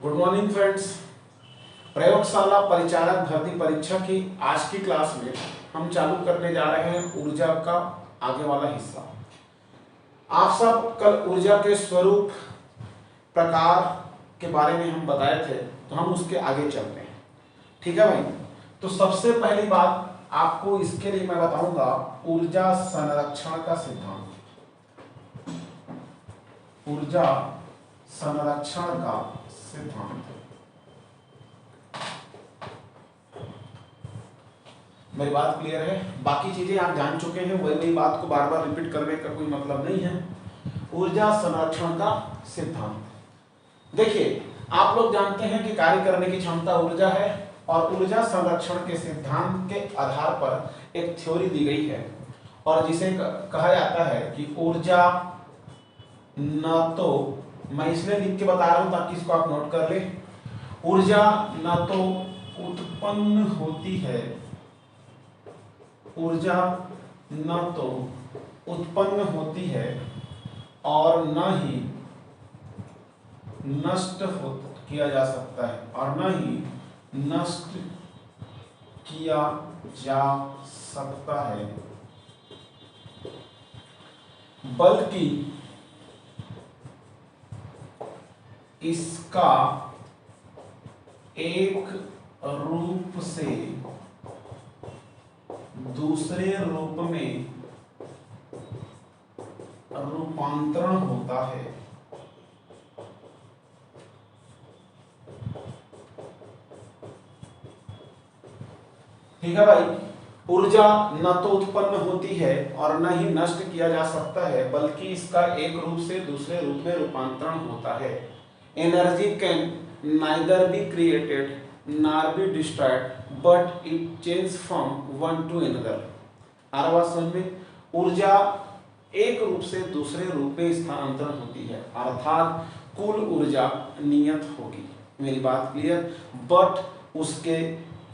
Good morning friends. प्रयोगशाला परिचालक भर्ती परीक्षा की आज की क्लास में हम चालू करने जा रहे हैं ऊर्जा का आगे वाला हिस्सा। आप सब कल ऊर्जा के स्वरूप प्रकार के बारे में हम बताए थे, तो हम उसके आगे चलते हैं। ठीक है भाई। तो सबसे पहली बात आपको इसके लिए मैं बताऊंगा ऊर्जा संरक्षण का सिद्धांत। ऊर्जा संरक्षण का सिद्धांत। मेरी बात क्लियर है? बाकी चीजें आप जान चुके हैं, वही बात को बार बार रिपीट करने का कोई मतलब नहीं है। ऊर्जा संरक्षण का सिद्धांत। देखिए, आप लोग जानते हैं कि कार्य करने की क्षमता ऊर्जा है और ऊर्जा संरक्षण के सिद्धांत के आधार पर एक थ्योरी दी गई है और जिसे कहा जाता है कि ऊर्जा न तो, मैं इसलिए लिख के बता रहा हूं ताकि इसको आप नोट कर ले, ऊर्जा न तो उत्पन्न होती है, ऊर्जा न तो उत्पन्न होती है और न ही नष्ट किया जा सकता है, और न ही नष्ट किया जा सकता है, बल्कि इसका एक रूप से दूसरे रूप में रूपांतरण होता है। ठीक है भाई। ऊर्जा न तो उत्पन्न होती है और न ही नष्ट किया जा सकता है, बल्कि इसका एक रूप से दूसरे रूप में रूपांतरण होता है। Energy can neither be created nor be destroyed, but it changes from one to another। आ रहा बात समझ में? ऊर्जा एक रूप से दूसरे रूप में स्थानांतरण होती है, अर्थात कुल ऊर्जा नियत होगी। मेरी बात क्लियर? बट उसके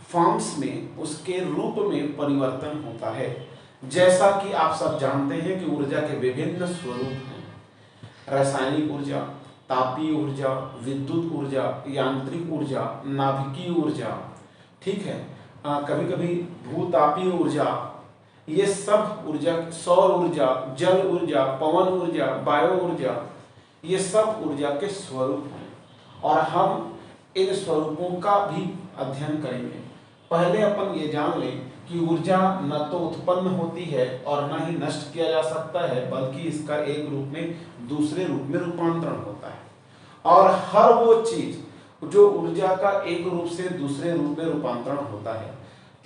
फॉर्म्स में, उसके रूप में परिवर्तन होता है। जैसा कि आप सब जानते हैं कि ऊर्जा के विभिन्न स्वरूप हैं। रासायनिक ऊर्जा, तापीय ऊर्जा, विद्युत ऊर्जा, यांत्रिक ऊर्जा, नाभिकीय ऊर्जा, ठीक है, कभी कभी भूतापीय ऊर्जा, ये सब ऊर्जा, सौर ऊर्जा, जल ऊर्जा, पवन ऊर्जा, वायु ऊर्जा, ये सब ऊर्जा के स्वरूप हैं और हम इन स्वरूपों का भी अध्ययन करेंगे। पहले अपन ये जान लें कि ऊर्जा न तो उत्पन्न होती है और न ही नष्ट किया जा सकता है, बल्कि इसका एक रूप में दूसरे रूप में रूपांतरण होता है। और हर वो चीज जो ऊर्जा का एक रूप से दूसरे रूप में रूपांतरण होता है,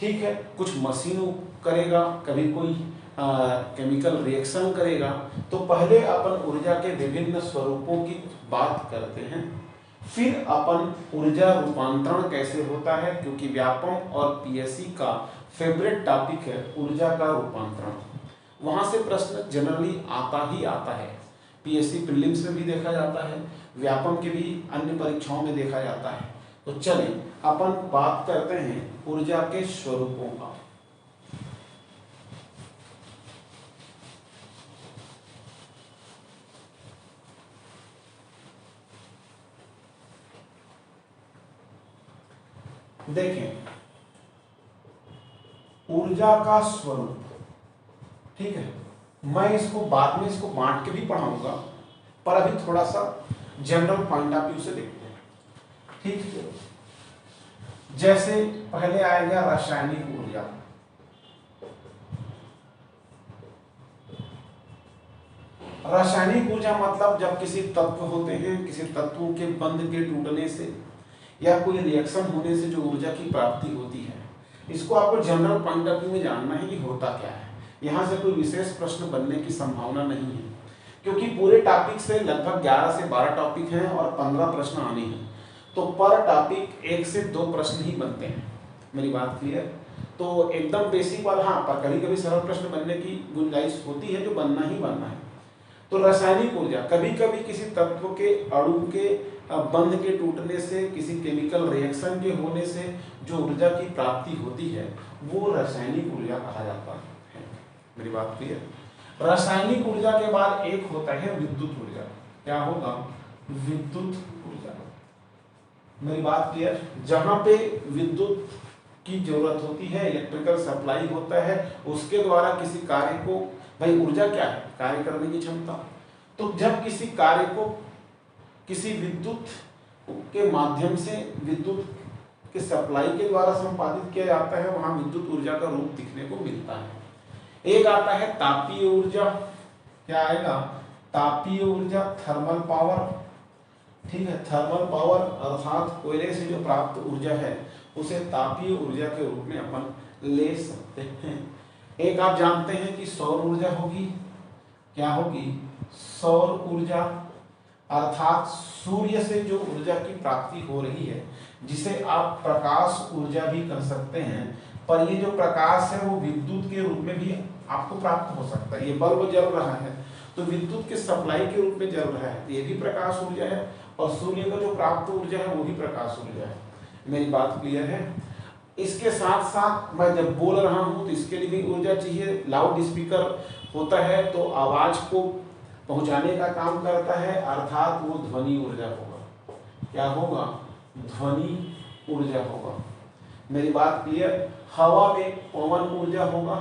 ठीक है, कुछ मशीन करेगा, कभी कोई केमिकल रिएक्शन करेगा। तो पहले अपन ऊर्जा के विभिन्न स्वरूपों की बात करते हैं, फिर अपन ऊर्जा रूपांतरण कैसे होता है, क्योंकि व्यापम और पीएससी का फेवरेट टॉपिक है ऊर्जा का रूपांतरण। वहां से प्रश्न जनरली आता ही आता है। पीएससी प्रीलिम्स में भी देखा जाता है, व्यापम के भी अन्य परीक्षाओं में देखा जाता है। तो चलिए अपन बात करते हैं ऊर्जा के स्वरूपों का। देखें, ऊर्जा का स्वरूप, ठीक है, मैं इसको बाद में इसको बांट के भी पढ़ाऊंगा, पर अभी थोड़ा सा जनरल पॉइंट ऑफ व्यू से देखते हैं। ठीक है, जैसे पहले आएगा रासायनिक ऊर्जा। रासायनिक ऊर्जा मतलब जब किसी तत्व होते हैं, किसी तत्वों के बंध के टूटने से या कोई रिएक्शन होने से जो ऊर्जा की प्राप्ति होती है, इसको आपको जनरल पॉइंट ऑफ व्यू में जानना है कि होता क्या है। यहाँ से कोई विशेष प्रश्न बनने की संभावना नहीं है, क्योंकि पूरे टॉपिक से लगभग 11 से 12 टॉपिक हैं और 15 प्रश्न आने हैं। तो पर टॉपिक 1 से 2 प्रश्न ही बनते हैं। मेरी बात क्लियर? तो एकदम बेसिक वाला, हाँ, पर कभी कभी सरल प्रश्न बनने की गुंजाइश होती है, जो बनना ही बनना है। तो रासायनिक ऊर्जा कभी कभी किसी तत्व के अणु के बंध के टूटने से, किसी केमिकल रिएक्शन के होने से जो ऊर्जा की प्राप्ति होती है, वो रासायनिक ऊर्जा कहा जाता है। मेरी बात क्लियर? रासायनिक ऊर्जा के बाद एक होता है विद्युत ऊर्जा। क्या होगा? विद्युत ऊर्जा। मेरी बात क्लियर? जहां पे विद्युत की जरूरत होती है, इलेक्ट्रिकल सप्लाई होता है, उसके द्वारा किसी कार्य को, भाई ऊर्जा क्या है? कार्य करने की क्षमता। तो जब किसी कार्य को किसी विद्युत के माध्यम से, विद्युत के सप्लाई के द्वारा संपादित किया जाता है, वहां विद्युत ऊर्जा का रूप दिखने को मिलता है। एक आता है तापीय ऊर्जा। क्या आएगा? तापीय ऊर्जा, थर्मल पावर। ठीक है, थर्मल पावर अर्थात कोयले से जो प्राप्त ऊर्जा है उसे तापीय ऊर्जा के रूप में अपन ले सकते हैं। एक आप जानते हैं कि सौर ऊर्जा होगी। क्या होगी? सौर ऊर्जा अर्थात सूर्य से जो ऊर्जा की प्राप्ति हो रही है, जिसे आप प्रकाश ऊर्जा भी कह सकते हैं। पर ये जो प्रकाश है वो विद्युत के रूप में भी आपको प्राप्त हो सकता है। ये बल्ब जल रहा है तो विद्युत के सप्लाई के रूप में जल रहा है, ये भी प्रकाश ऊर्जा है, और सूर्य का जो प्राप्त ऊर्जा है वो भी प्रकाश ऊर्जा है। मेरी बात क्लियर है? इसके साथ साथ मैं जब बोल रहा हूं तो इसके लिए भी ऊर्जा चाहिए। लाउड स्पीकर होता है तो आवाज को पहुंचाने का काम करता है, अर्थात वो ध्वनि ऊर्जा होगा। क्या होगा? ध्वनि ऊर्जा होगा। मेरी बात क्लियर? हवा में पवन ऊर्जा होगा।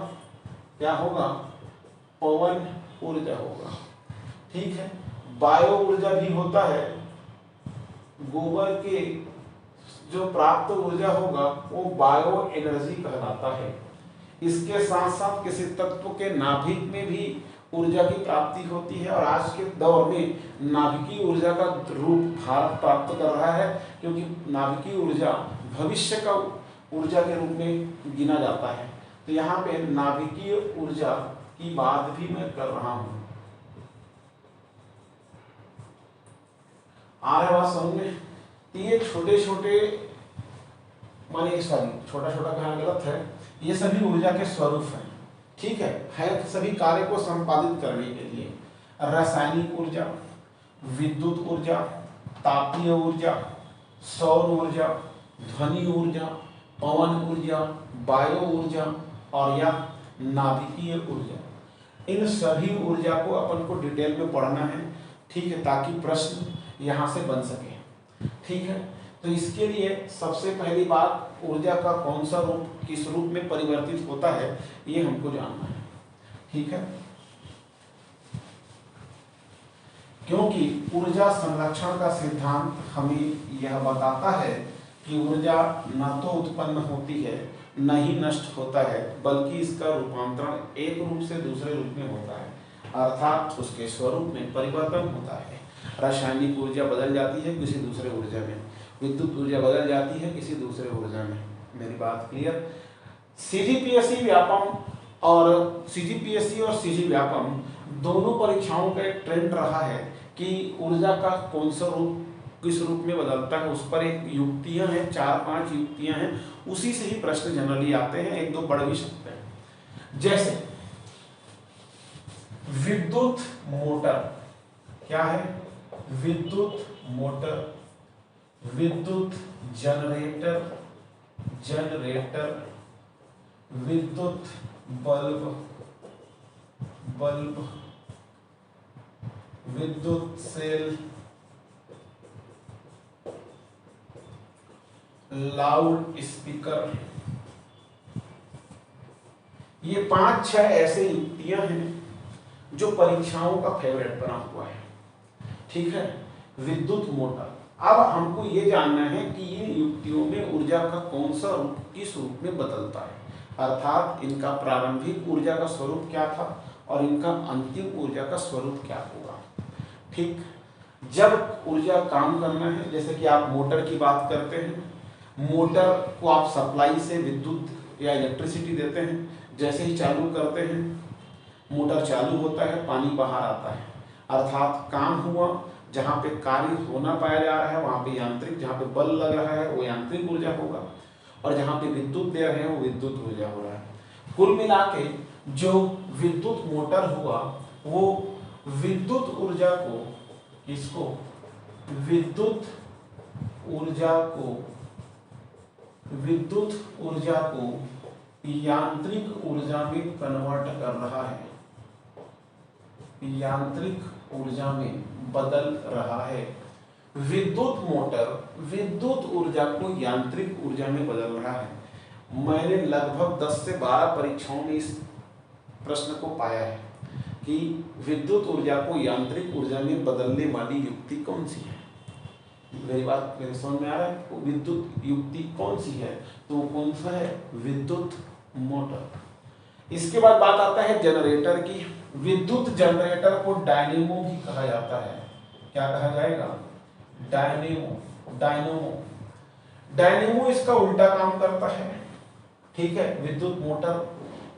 क्या होगा? पवन ऊर्जा होगा। ठीक है, बायो ऊर्जा भी होता है। गोबर के जो प्राप्त ऊर्जा होगा वो बायो एनर्जी कहलाता है। इसके साथ साथ किसी तत्व के नाभिक में भी ऊर्जा की प्राप्ति होती है, और आज के दौर में नाभिकीय ऊर्जा का रूप भारत प्राप्त कर रहा है, क्योंकि नाभिकीय ऊर्जा भविष्य का ऊर्जा के रूप में गिना जाता है। तो यहाँ पे नाभिकीय ऊर्जा की बात भी मैं कर रहा हूं। आ रहा बात समझ में? ये छोटे छोटे, माने सॉरी छोटा छोटा कहना गलत है, ये सभी ऊर्जा के स्वरूप हैं। ठीक है सभी कार्य को संपादित करने के लिए। रासायनिक ऊर्जा, विद्युत ऊर्जा, तापीय ऊर्जा, सौर ऊर्जा, ध्वनि ऊर्जा, पवन ऊर्जा, वायु ऊर्जा और या नाभिकीय ऊर्जा, इन सभी ऊर्जा को अपन को डिटेल में पढ़ना है। ठीक है, ताकि प्रश्न यहाँ से बन सके। ठीक है, तो इसके लिए सबसे पहली बात, ऊर्जा का कौन सा रूप किस रूप में परिवर्तित होता है ये हमको जानना है। ठीक है, क्योंकि ऊर्जा संरक्षण का सिद्धांत हमें यह बताता है कि ऊर्जा न तो उत्पन्न होती है न ही नष्ट होता है, बल्कि इसका रूपांतरण एक रूप से दूसरे रूप में होता है, अर्थात उसके स्वरूप में परिवर्तन होता है। रासायनिक ऊर्जा बदल जाती है किसी दूसरे ऊर्जा में, विद्युत ऊर्जा बदल जाती है किसी दूसरे ऊर्जा में। मेरी बात क्लियर? सीजीपीएससी व्यापम और सीजी व्यापम दोनों परीक्षाओं का एक ट्रेंड रहा है कि ऊर्जा का कौन सा रूप किस रूप में बदलता है, उस पर एक युक्तियां हैं, 4-5 युक्तियां हैं, उसी से ही प्रश्न जनरली आते हैं, एक दो पढ़ भी सकते हैं। जैसे विद्युत मोटर, क्या है? विद्युत मोटर, विद्युत जनरेटर, विद्युत बल्ब, विद्युत सेल, लाउड स्पीकर। ये 5-6 ऐसे युक्तियां हैं जो परीक्षाओं का फेवरेट बना हुआ है। ठीक है, विद्युत मोटर। अब हमको ये जानना है कि इन युक्तियों में ऊर्जा का कौन सा रूप किस रूप में बदलता है, अर्थात इनका प्रारंभिक ऊर्जा का स्वरूप क्या था और इनका अंतिम ऊर्जा का स्वरूप क्या होगा। ठीक, जब ऊर्जा काम करना है, जैसे कि आप मोटर की बात करते हैं, मोटर को आप सप्लाई से विद्युत या इलेक्ट्रिसिटी देते हैं, जैसे ही चालू करते हैं मोटर चालू होता है, पानी बाहर आता है, अर्थात काम हुआ। जहाँ पे कार्य होना पाया जा रहा है वहाँ पे यांत्रिक, जहाँ पे बल लग रहा है वो यांत्रिक ऊर्जा होगा, और जहाँ पे विद्युत दे रहे हैं वो विद्युत ऊर्जा हो रहा है। कुल मिला के जो विद्युत मोटर हुआ वो विद्युत ऊर्जा को, किसको? विद्युत ऊर्जा को यांत्रिक ऊर्जा में कन्वर्ट कर रहा है, यांत्रिक ऊर्जा में बदल रहा है। विद्युत मोटर विद्युत ऊर्जा को यांत्रिक ऊर्जा में बदल रहा है। मैंने लगभग 10 से 12 परीक्षाओं में इस प्रश्न को पाया है कि विद्युत ऊर्जा को यांत्रिक ऊर्जा में बदलने वाली युक्ति कौन सी है। मेरी बात मेरे समझ में आ रहा है? वो विद्युत युक्ति कौन सी है? तो कौन सा है? विद्युत मोटर। इसके बाद बात आता है जनरेटर की। विद्युत जनरेटर को डायनेमो भी कहा जाता है। क्या कहा जाएगा? डायनेमो। डायनेमो डायनेमो इसका उल्टा काम करता है। ठीक है, विद्युत मोटर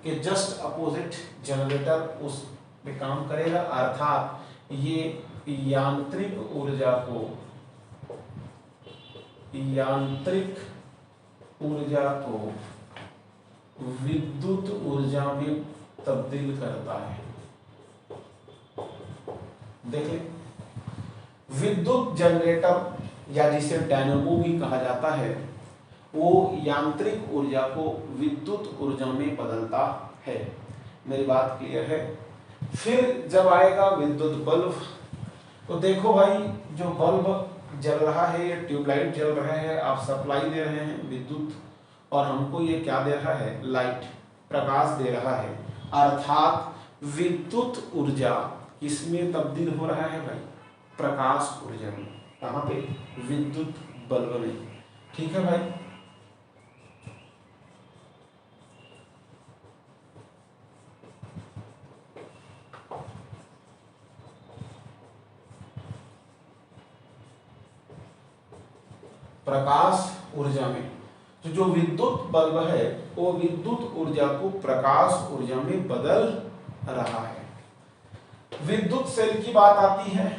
के जस्ट अपोजिट जनरेटर उस पे काम करेगा, अर्थात ये यांत्रिक ऊर्जा को विद्युत ऊर्जा में तब्दील करता है। देखिए, विद्युत जनरेटर या जिसे डायनेमो भी कहा जाता है, वो यांत्रिक ऊर्जा को विद्युत ऊर्जा में बदलता है। मेरी बात क्लियर है? फिर जब आएगा विद्युत बल्ब, तो देखो भाई, जो बल्ब जल रहा है, ये ट्यूबलाइट जल रहा है, आप सप्लाई दे रहे हैं विद्युत, और हमको ये क्या दे रहा है? लाइट, प्रकाश दे रहा है। अर्थात विद्युत ऊर्जा किसमें तब्दील हो रहा है भाई? प्रकाश ऊर्जा में। कहाँ पे? विद्युत बल्ब में। ठीक है भाई। प्रकाश ऊर्जा में तो जो विद्युत बल्ब है वो विद्युत ऊर्जा को प्रकाश ऊर्जा में बदल रहा है। विद्युत सेल की बात आती है।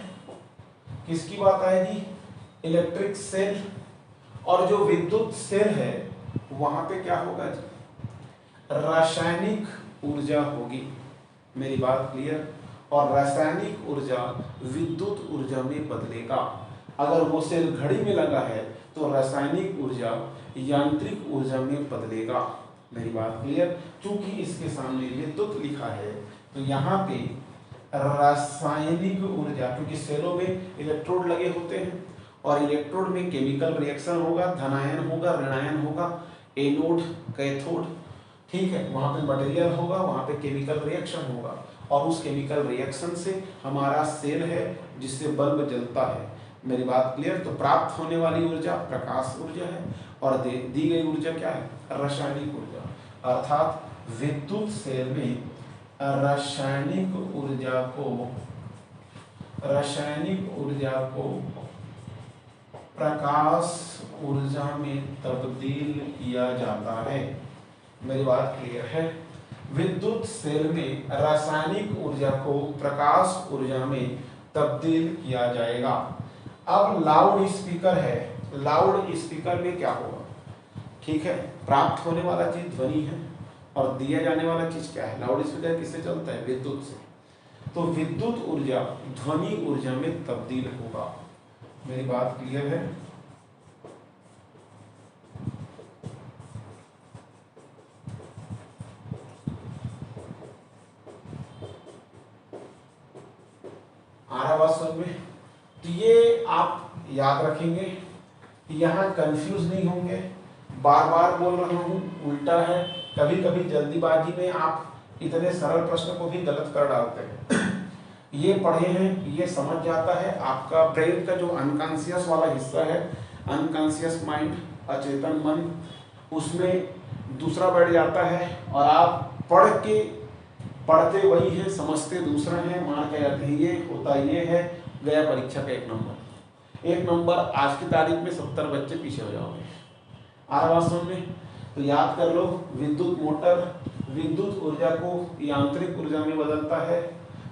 किसकी बात आएगी? Electric cell. और जो विद्युत सेल है वहां पे क्या होगा जी? रासायनिक ऊर्जा होगी। मेरी बात क्लियर? और रासायनिक ऊर्जा विद्युत ऊर्जा में बदलेगा। अगर वो सेल घड़ी में लगा है तो रासायनिक ऊर्जा यांत्रिक ऊर्जा में बदलेगा। मेरी बात क्लियर? क्योंकि इसके सामने विद्युत लिखा है तो यहाँ पे रासायनिक ऊर्जा, क्योंकि सेलों में इलेक्ट्रोड लगे होते हैं और इलेक्ट्रोड में केमिकल रिएक्शन होगा, धनायन होगा, ऋणायन होगा, एनोड, कैथोड। ठीक है, वहां पे मटेरियल होगा, वहां पे केमिकल रिएक्शन होगा, और उस केमिकल रिएक्शन से हमारा सेल है जिससे बल्ब जलता है। मेरी बात क्लियर? तो प्राप्त होने वाली ऊर्जा प्रकाश ऊर्जा है और दी गई ऊर्जा क्या है? रासायनिक ऊर्जा। अर्थात विद्युत सेल में रासायनिक ऊर्जा को प्रकाश ऊर्जा में तब्दील किया जाता है। मेरी बात क्लियर है? विद्युत सेल में रासायनिक ऊर्जा को प्रकाश ऊर्जा में तब्दील किया जाएगा। अब लाउड स्पीकर है। लाउड स्पीकर में क्या होगा? ठीक है, प्राप्त होने वाला चीज ध्वनि है और दिया जाने वाला चीज क्या है? लाउड स्पीकर किससे चलता है? विद्युत से। तो विद्युत ऊर्जा ध्वनि ऊर्जा में तब्दील होगा। मेरी बात क्लियर है? आ रहा बात समझ में? तो ये आप याद रखेंगे, यहाँ कंफ्यूज नहीं होंगे। बार बार बोल रहा हूँ, उल्टा है। कभी कभी जल्दीबाजी में आप इतने सरल प्रश्न को भी गलत कर डालते हैं। ये पढ़े हैं, ये समझ जाता है। आपका ब्रेन का जो अनकॉन्शियस वाला हिस्सा है, अनकॉन्शियस माइंड, अचेतन मन, उसमें दूसरा बैठ जाता है और आप पढ़ते वही है, समझते दूसरा है, मान के जाते हैं ये होता ये है, गया परीक्षा का 1 नंबर। 1 नंबर आज की तारीख में 70 बच्चे पीछे हो जाओगे। आ रहा बात समझ में? तो याद कर लो, विद्युत मोटर विद्युत ऊर्जा को यांत्रिक ऊर्जा में बदलता है।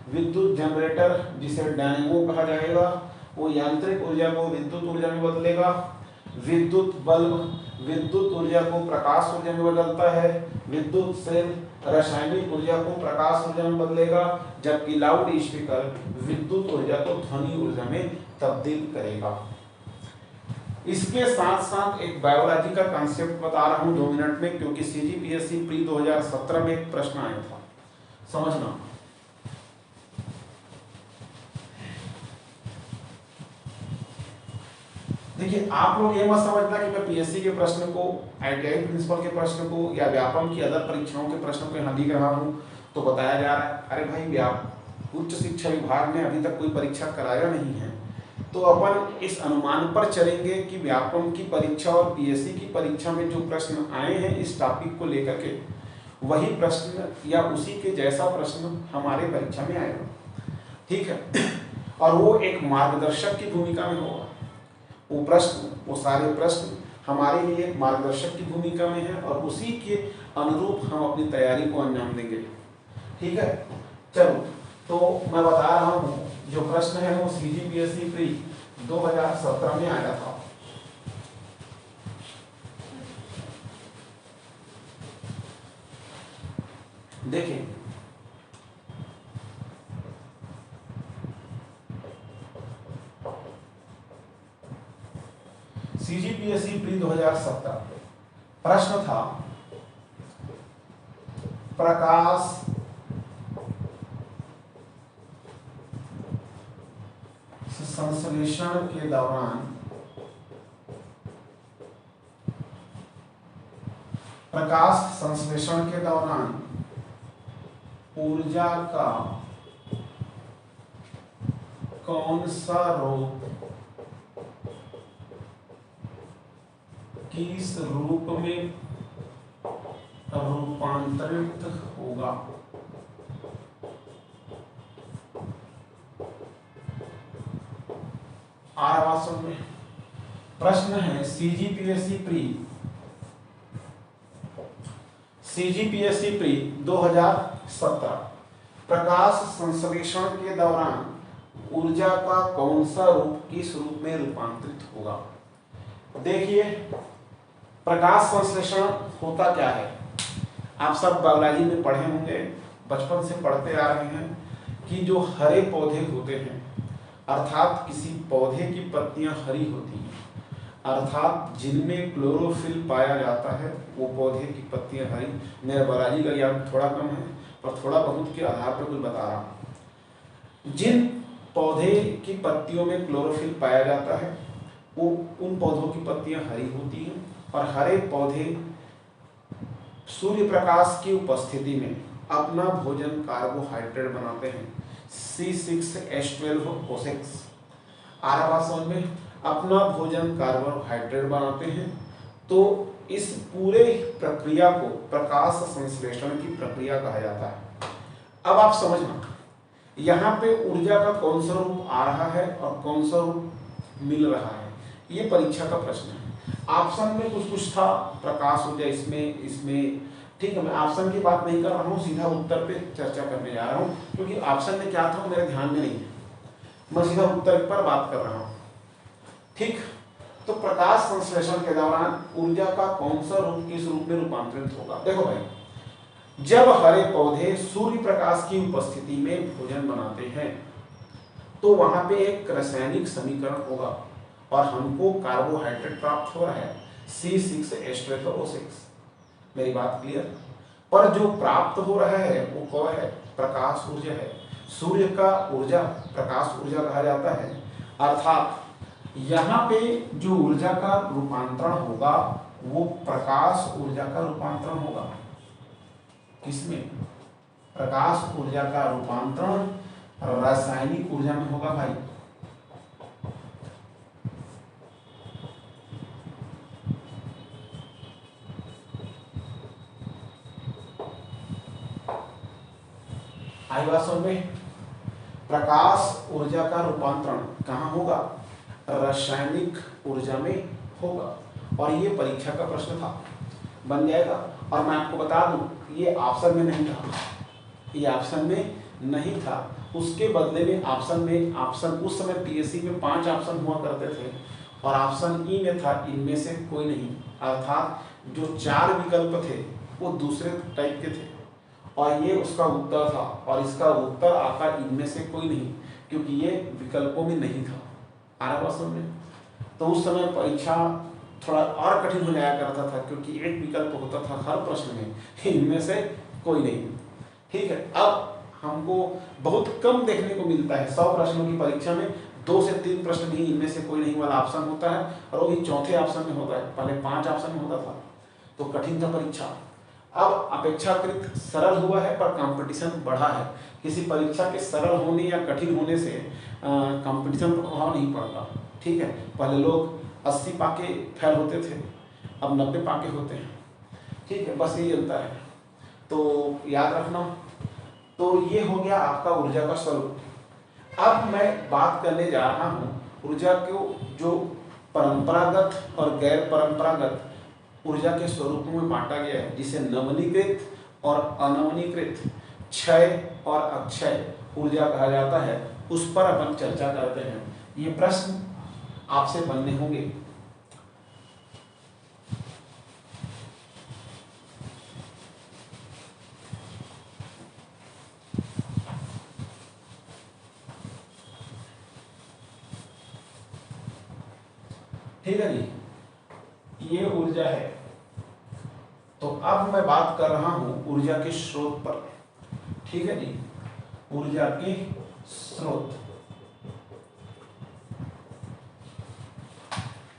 विद्युत जनरेटर जिसे डायनेमो कहा जाएगा वो यांत्रिक ऊर्जा को विद्युत ऊर्जा में बदलेगा। विद्युत बल्ब विद्युत ऊर्जा को प्रकाश ऊर्जा में बदलता है। विद्युत सेल रासायनिक ऊर्जा को प्रकाश ऊर्जा में बदलेगा, जबकि लाउड स्पीकर विद्युत ऊर्जा को ध्वनि ऊर्जा में तब्दील करेगा। इसके साथ साथ एक बायोलॉजी का कॉन्सेप्ट बता रहा हूं 2 मिनट में, क्योंकि सीजीपीएससी प्री 2017 में एक प्रश्न आया था, समझना। देखिए आप लोग ये मत समझना कि मैं पीएससी के प्रश्न को, आईटीआई प्रिंसिपल के प्रश्न को या व्यापम की अदर परीक्षाओं के प्रश्न को यहाँ लिख रहा हूँ तो बताया जा रहा है। अरे भाई उच्च शिक्षा विभाग ने अभी तक कोई परीक्षा कराया नहीं है, तो अपन इस अनुमान पर चलेंगे कि व्यापम की परीक्षा और पीएससी की परीक्षा में जो प्रश्न आए हैं इस टॉपिक को लेकर के, वही प्रश्न या उसी के जैसा प्रश्न हमारे परीक्षा में आएगा, ठीक है। और वो एक मार्गदर्शक की भूमिका में होगा। वो प्रश्न, वो सारे प्रश्न हमारे लिए एक मार्गदर्शक की भूमिका में है और उसी के अनुरूप हम अपनी तैयारी को अंजाम देंगे, ठीक है। चलो, तो मैं बता रहा हूँ जो प्रश्न है वो सीजीपीएससी प्री 2017 में आया था। देखिए सीजीपीएससी प्री 2017 प्रश्न था प्रकाश संश्लेषण के दौरान ऊर्जा का कौन सा रूप किस रूप में रूपांतरित होगा। आवासन में प्रश्न है सीजीपीएससी प्री 2017 प्रकाश संश्लेषण के दौरान ऊर्जा का कौन सा रूप किस रूप में रूपांतरित होगा। देखिए प्रकाश संश्लेषण होता क्या है, आप सब बायोलॉजी में पढ़े होंगे, बचपन से पढ़ते आ रहे हैं कि जो हरे पौधे होते हैं, अर्थात किसी पौधे की पत्तियां हरी होती हैं, अर्थात जिनमें क्लोरोफिल पाया जाता है वो पौधे की पत्तियां हरी। मेरा बायोलॉजी का ज्ञान थोड़ा कम है पर थोड़ा बहुत के आधार पर कुछ बता रहा हूँ। जिन पौधे की पत्तियों में क्लोरोफिल पाया जाता है वो उन पौधों की पत्तियां हरी होती हैं और हरे पौधे सूर्य प्रकाश की उपस्थिति में अपना भोजन कार्बोहाइड्रेट बनाते हैं C6H12O6। आरावासन में अपना भोजन कार्बोहाइड्रेट बनाते हैं। तो इस पूरे प्रक्रिया को प्रकाश संश्लेषण की प्रक्रिया कहा जाता है। अब आप समझना यहाँ पे ऊर्जा का कौन सा रूप आ रहा है और कौन सा रूप मिल रहा है, ये परीक्षा का प्रश्न है। ऑप्शन में कुछ था प्रकाश ऊर्जा इसमें ठीक है। मैं ऑप्शन की बात नहीं कर रहा हूँ, सीधा उत्तर पे चर्चा करने जा रहा हूँ क्योंकि ऑप्शन में क्या था मेरे ध्यान में नहीं है, मैं सीधा उत्तर पर बात कर रहा हूँ, ठीक। तो प्रकाश संश्लेषण के दौरान ऊर्जा का कौन सा रूप किस रूप में रूपांतरित होगा। देखो भाई, जब हरे पौधे सूर्य प्रकाश की उपस्थिति में भोजन बनाते हैं तो वहां पे एक रासायनिक समीकरण होगा और हमको कार्बोहाइड्रेट प्राप्त हो रहा है C6H12O6। मेरी बात क्लियर। पर जो प्राप्त हो रहा है वो कौन है, प्रकाश ऊर्जा है। सूर्य का ऊर्जा प्रकाश ऊर्जा कहा जाता है। अर्थात यहाँ पे जो ऊर्जा का रूपांतरण होगा वो प्रकाश ऊर्जा का रूपांतरण होगा। किसमें, प्रकाश ऊर्जा का रूपांतरण रासायनिक ऊर्जा में होगा भाई। आई बात समझ में, प्रकाश ऊर्जा का रूपांतरण कहाँ होगा, रासायनिक ऊर्जा में होगा। और ये परीक्षा का प्रश्न था, बन जाएगा। और मैं आपको बता दूं ये ऑप्शन में नहीं था, ये ऑप्शन में नहीं था। उसके बदले में ऑप्शन उस समय पीएससी में 5 ऑप्शन हुआ करते थे और ऑप्शन ई में था इनमें से कोई नहीं। अर्थात जो 4 विकल्प थे वो दूसरे टाइप के थे और ये उसका उत्तर था और इसका उत्तर आता इनमें से कोई नहीं, क्योंकि ये विकल्पों में नहीं था। में तो उस समय परीक्षा थोड़ा और कठिन हो जाया करता था क्योंकि एक विकल्प होता था हर प्रश्न में, इनमें से कोई नहीं, ठीक है। अब हमको बहुत कम देखने को मिलता है, 100 प्रश्नों की परीक्षा में 2 से 3 प्रश्न भी इनमें से कोई नहीं वाला ऑप्शन होता है, और वो भी चौथे ऑप्शन में होता है, पहले 5 ऑप्शन में होता था, तो कठिन था परीक्षा। अब अपेक्षाकृत सरल हुआ है, पर कंपटीशन बढ़ा है। किसी परीक्षा के सरल होने या कठिन होने से कंपटीशन पर प्रभाव नहीं पड़ता, ठीक है। पहले लोग 80 पाके फेल होते थे, अब 90 पाके होते हैं, ठीक है, बस यही अंतर है, तो याद रखना। तो ये हो गया आपका ऊर्जा का स्वरूप। अब मैं बात करने जा रहा हूँ ऊर्जा को जो परंपरागत और गैर परंपरागत ऊर्जा के स्वरूपों में बांटा गया है, जिसे नवीनीकृत और अनवीनीकृत, क्षय और अक्षय ऊर्जा कहा जाता है, उस पर अपन चर्चा करते हैं। ये प्रश्न आपसे बनने होंगे। ठीक है जी, ये ऊर्जा है। तो अब मैं बात कर रहा हूं ऊर्जा के स्रोत पर, ठीक है जी, ऊर्जा के स्रोत।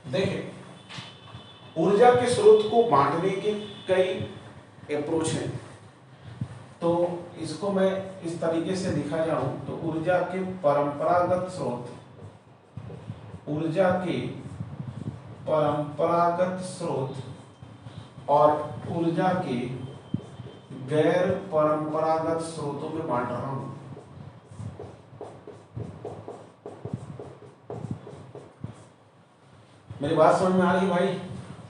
देखिए, ऊर्जा के स्रोत को बांटने के कई अप्रोच हैं, तो इसको मैं इस तरीके से लिखा जाऊं तो ऊर्जा के परंपरागत स्रोत, ऊर्जा के परंपरागत स्रोत और ऊर्जा के गैर परंपरागत स्रोतों में बांट रहा हूं। मेरी बात समझ में आ रही भाई?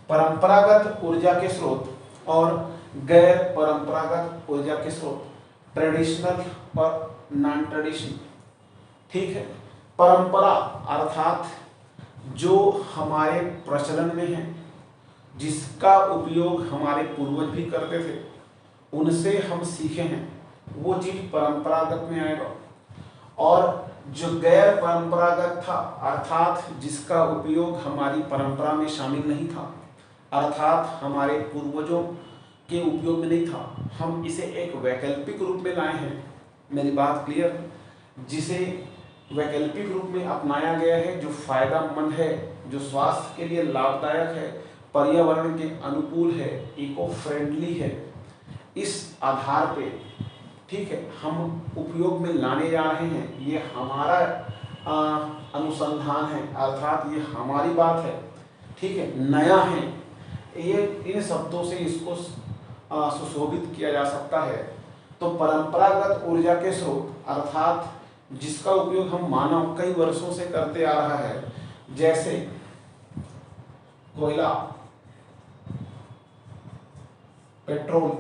परंपरागत ऊर्जा के स्रोत और गैर परंपरागत ऊर्जा के स्रोत, ट्रेडिशनल और नॉन ट्रेडिशनल, ठीक है। परंपरा अर्थात जो हमारे प्रचलन में है, जिसका उपयोग हमारे पूर्वज भी करते थे, उनसे हम सीखे हैं, वो चीज परंपरागत में आएगा। और जो गैर परंपरागत था, अर्थात जिसका उपयोग हमारी परंपरा में शामिल नहीं था, अर्थात हमारे पूर्वजों के उपयोग में नहीं था, हम इसे एक वैकल्पिक रूप में लाए हैं। मेरी बात क्लियर? जिसे वैकल्पिक रूप में अपनाया गया है, जो फायदेमंद है, जो स्वास्थ्य के लिए लाभदायक है, पर्यावरण के अनुकूल है, इको फ्रेंडली है, इस आधार पे, ठीक है, हम उपयोग में लाने जा रहे हैं। ये हमारा अनुसंधान है, अर्थात ये हमारी बात है, ठीक है, नया है। ये इन शब्दों से इसको सुशोभित किया जा सकता है। तो परंपरागत ऊर्जा के स्रोत अर्थात जिसका उपयोग हम मानव कई वर्षों से करते आ रहा है, जैसे कोयला, पेट्रोल,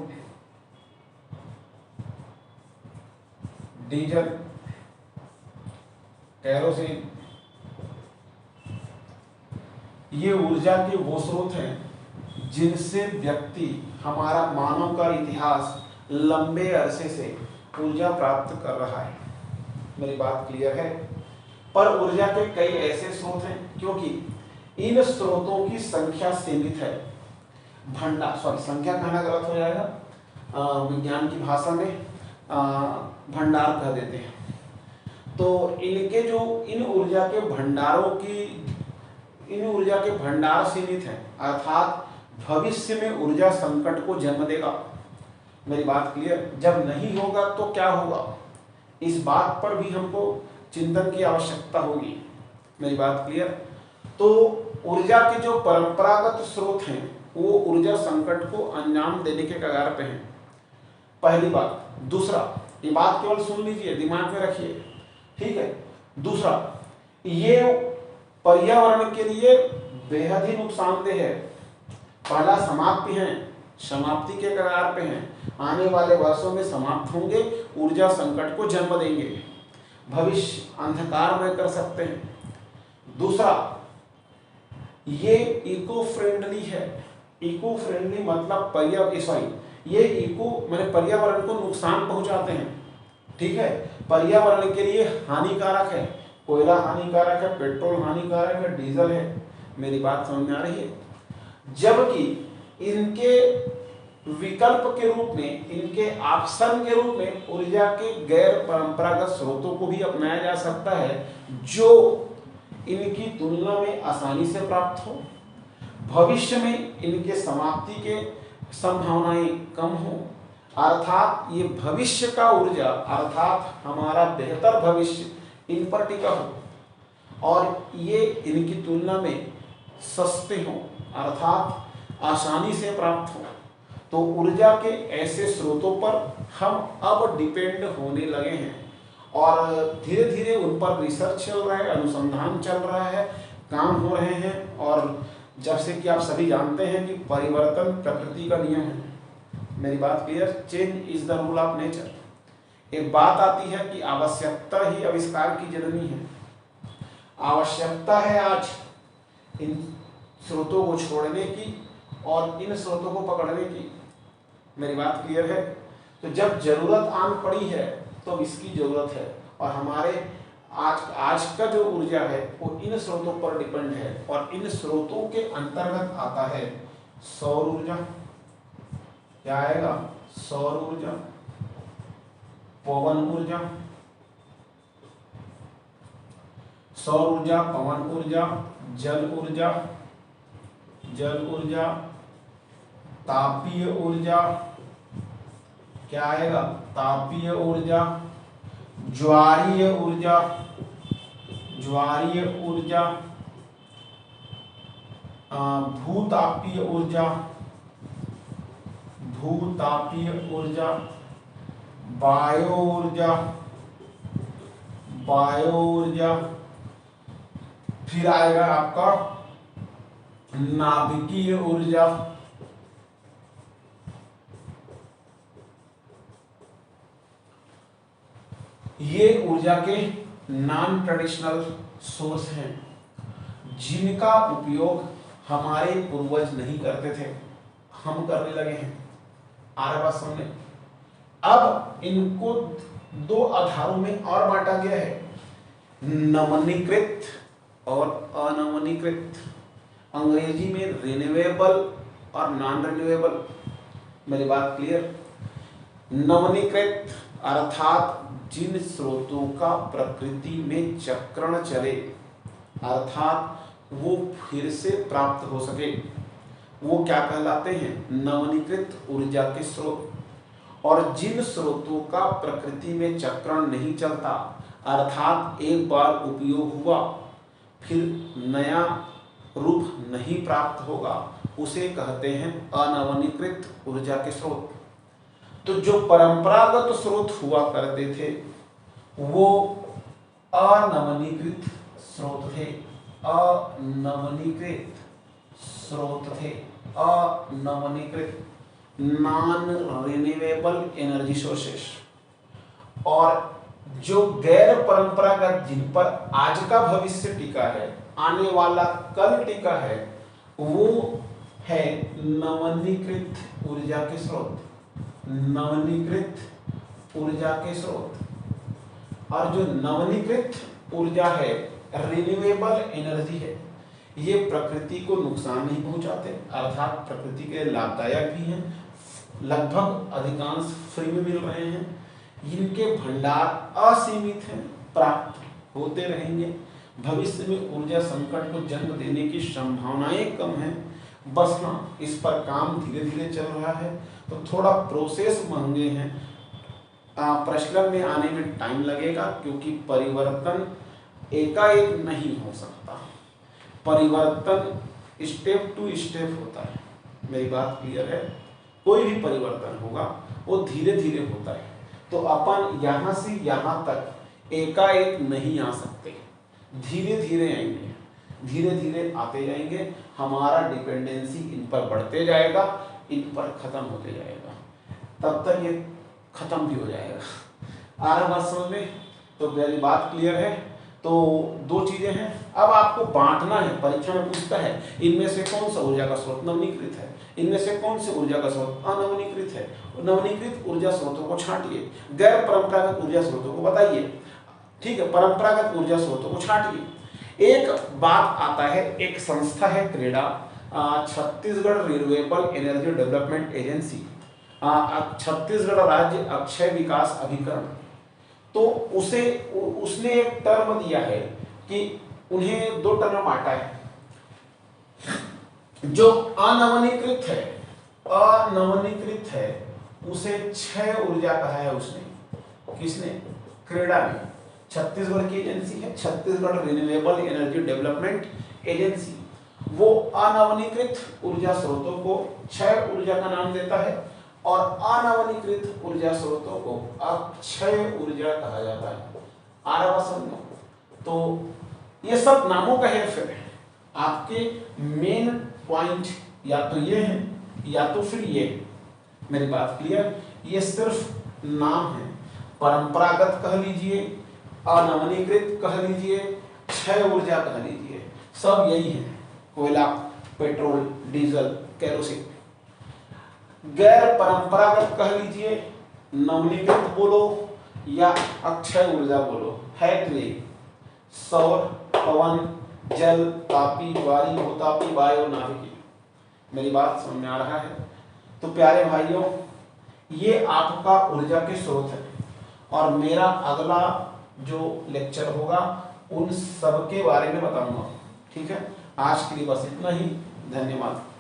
डीजल, केरोसिन, ये ऊर्जा के वो स्रोत हैं जिनसे व्यक्ति, हमारा मानव का इतिहास लंबे अरसे से ऊर्जा प्राप्त कर रहा है। मेरी बात क्लियर है? पर ऊर्जा के कई ऐसे स्रोत हैं, क्योंकि इन स्रोतों की संख्या सीमित है। संख्या कहना गलत हो जाएगा, विज्ञान की भाषा में भंडार कह देते हैं। तो इनके जो इन ऊर्जा के भंडार सीमित हैं, अर्थात भविष्य में ऊर्जा संकट को जन्म देगा। मेरी बात क्लियर? जब नहीं होगा तो क्या होगा, इस बात पर भी हमको चिंतन की आवश्यकता होगी। मेरी बात क्लियर? तो ऊर्जा के जो परंपरागत स्रोत हैं, वो ऊर्जा संकट को अंजाम देने के कगार पे हैं, पहली बात। दूसरा, ये बात केवल सुन लीजिए, दिमाग में रखिए, ठीक है। दूसरा, ये पर्यावरण के लिए बेहद ही नुकसानदेह है। पहला, समाप्ति है, समाप्ति के कगार पे हैं, आने वाले वर्षों में समाप्त होंगे, ऊर्जा संकट को जन्म देंगे, भविष्य अंधकारमय कर सकते हैं। दूसरा, ये इको फ्रेंडली है। इको फ्रेंडली मतलब ये इको मैंने पर्यावरण को नुकसान पहुंचाते हैं, ठीक है, पर्यावरण के लिए हानिकारक है। कोयला हानिकारक है, पेट्रोल हानिकारक है, डीजल है। मेरी बात समझ में आ रही है? जबकि इनके विकल्प के रूप में, इनके ऑप्शन के रूप में ऊर्जा के गैर परंपरागत स्रोतों को भी अपनाया जा सकता है, जो इनकी तुलना में आसानी से प्राप्त हो, भविष्य में इनके समाप्ति के संभावनाएं कम हो, अर्थात ये भविष्य का ऊर्जा अर्थात हमारा बेहतर भविष्य इन पर टिका हो, और ये इनकी तुलना में सस्ते हो अर्थात आसानी से प्राप्त हो। तो ऊर्जा के ऐसे स्रोतों पर हम अब डिपेंड होने लगे हैं और धीरे धीरे उन पर रिसर्च चल रहा है, अनुसंधान चल रहा है, काम हो रहे हैं। और जब से कि आप सभी जानते हैं कि परिवर्तन प्रकृति का नियम है, मेरी बात clear, change is the rule of nature. एक बात आती है कि आवश्यकता ही आविष्कार की जननी है। आवश्यकता है आज इन स्रोतों को छोड़ने की और इन स्रोतों को पकड़ने की, मेरी बात क्लियर है। तो जब जरूरत आन पड़ी है तो इसकी जरूरत है, और हमारे आज का जो ऊर्जा है वो इन स्रोतों पर डिपेंड है, और इन स्रोतों के अंतर्गत आता है सौर ऊर्जा, क्या आएगा, सौर ऊर्जा, पवन ऊर्जा, सौर ऊर्जा, पवन ऊर्जा, जल ऊर्जा, तापीय ऊर्जा, क्या आएगा, तापीय ऊर्जा, ज्वारीय ऊर्जा, भूतापीय ऊर्जा, बायो ऊर्जा, फिर आएगा आपका नाभिकीय ऊर्जा, ये ऊर्जा के नॉन ट्रेडिशनल सोर्स हैं जिनका उपयोग हमारे पूर्वज नहीं करते थे, हम करने लगे हैं। आर बात समझे। अब इनको दो आधारों में और बांटा गया है, नवीनीकृत और अनवीनीकृत। अंग्रेजी में रिन्यूएबल और नॉन रिन्यूएबल, मेरी बात क्लियर। नवीनीकृत अर्थात जिन स्रोतों का प्रकृति में चक्रण चले, अर्थात वो फिर से प्राप्त हो सके, वो क्या कहलाते हैं, नवीनीकृत ऊर्जा के स्रोत। और जिन स्रोतों का प्रकृति में चक्रण नहीं चलता, अर्थात एक बार उपयोग हुआ फिर नया रूप नहीं प्राप्त होगा, उसे कहते हैं अनवीनीकृत ऊर्जा के स्रोत। तो जो परंपरागत स्रोत हुआ करते थे वो अनवीनीकृत स्रोत थे, नॉन रिन्यूएबल एनर्जी सोर्सेस। और जो गैर परंपरागत, जिन पर आज का भविष्य टिका है, आने वाला कल टिका है, वो है नवीनीकृत ऊर्जा के स्रोत, नवीनीकृत ऊर्जा के स्रोत। और जो नवीनीकृत ऊर्जा है, रिन्यूएबल एनर्जी है, ये प्रकृति को नुकसान नहीं पहुंचाते, अर्थात प्रकृति के लाभदायक भी हैं, लगभग अधिकांश फ्री में मिल रहे हैं, इनके भंडार असीमित हैं, प्राप्त होते रहेंगे, भविष्य में ऊर्जा संकट को जन्म देने की संभावनाएं कम हैं। बस हाँ, इस पर काम धीरे धीरे चल रहा है, तो थोड़ा प्रोसेस महंगे हैं, प्रचलन में आने में टाइम लगेगा, क्योंकि परिवर्तन एकाएक नहीं हो सकता, परिवर्तन स्टेप टू स्टेप होता है। मेरी बात क्लियर है। कोई भी परिवर्तन होगा वो धीरे धीरे होता है, तो अपन यहाँ से यहाँ तक एकाएक नहीं आ सकते, धीरे धीरे आएंगे, धीरे धीरे आते जाएंगे, हमारा डिपेंडेंसी इन पर बढ़ते जाएगा, इन पर खत्म होते जाएगा, तब तक ये खत्म भी हो जाएगा। आ रहा बात समझ में? तो मेरी बात क्लियर है। तो दो चीजें हैं, अब आपको बांटना है, परीक्षा में पूछता है इनमें से कौन सा ऊर्जा का स्रोत नवीनीकृत है, इनमें से कौन से ऊर्जा का स्रोत अनवीनीकृत है। नवीनीकृत ऊर्जा स्रोतों को छांटिए, गैर परंपरागत ऊर्जा स्रोतों को बताइए, ठीक है, परंपरागत ऊर्जा स्रोतों को छांटिए। एक बात आता है, एक संस्था है CREDA, Chhattisgarh renewable energy development agency, Chhattisgarh राज्य अक्षय विकास अभिकरण। तो उसने एक टर्म दिया है कि उन्हें दो टर्म में बांटा है। जो अनवनीकृत है उसे क्षय ऊर्जा कहा है उसने। किसने? क्रेडा ने। छत्तीसगढ़ की एजेंसी है, Chhattisgarh renewable energy development agency. वो अनवनीकृत ऊर्जा स्रोतों को क्षय ऊर्जा का नाम देता है और अनवनीकृत ऊर्जा स्रोतों को अक्षय ऊर्जा कहा जाता है। आ रहा समझो? तो ये सब नामों का हेरफेर है। आपके मेन पॉइंट या तो ये है या तो फिर ये है। मेरी बात क्लियर? ये सिर्फ नाम है। परंपरागत कह लीजिए, अनवनीकृत कह लीजिए, क्षय ऊर्जा कह लीजिए, सब यही है। कोयला, पेट्रोल, डीजल, केरोसिन। गैर परंपरागत कह लीजिए, नवनीकृत बोलो या अक्षय ऊर्जा बोलो, है तो यही। सौर, पवन, जल, तापी, ज्वारी, भूतापी, वायु, नाभिकीय। मेरी बात समझ में आ रहा है? तो प्यारे भाइयों, ये आपका ऊर्जा के स्रोत है और मेरा अगला जो लेक्चर होगा उन सब के बारे में बताऊंगा। ठीक है? आज के लिए बस इतना ही। धन्यवाद।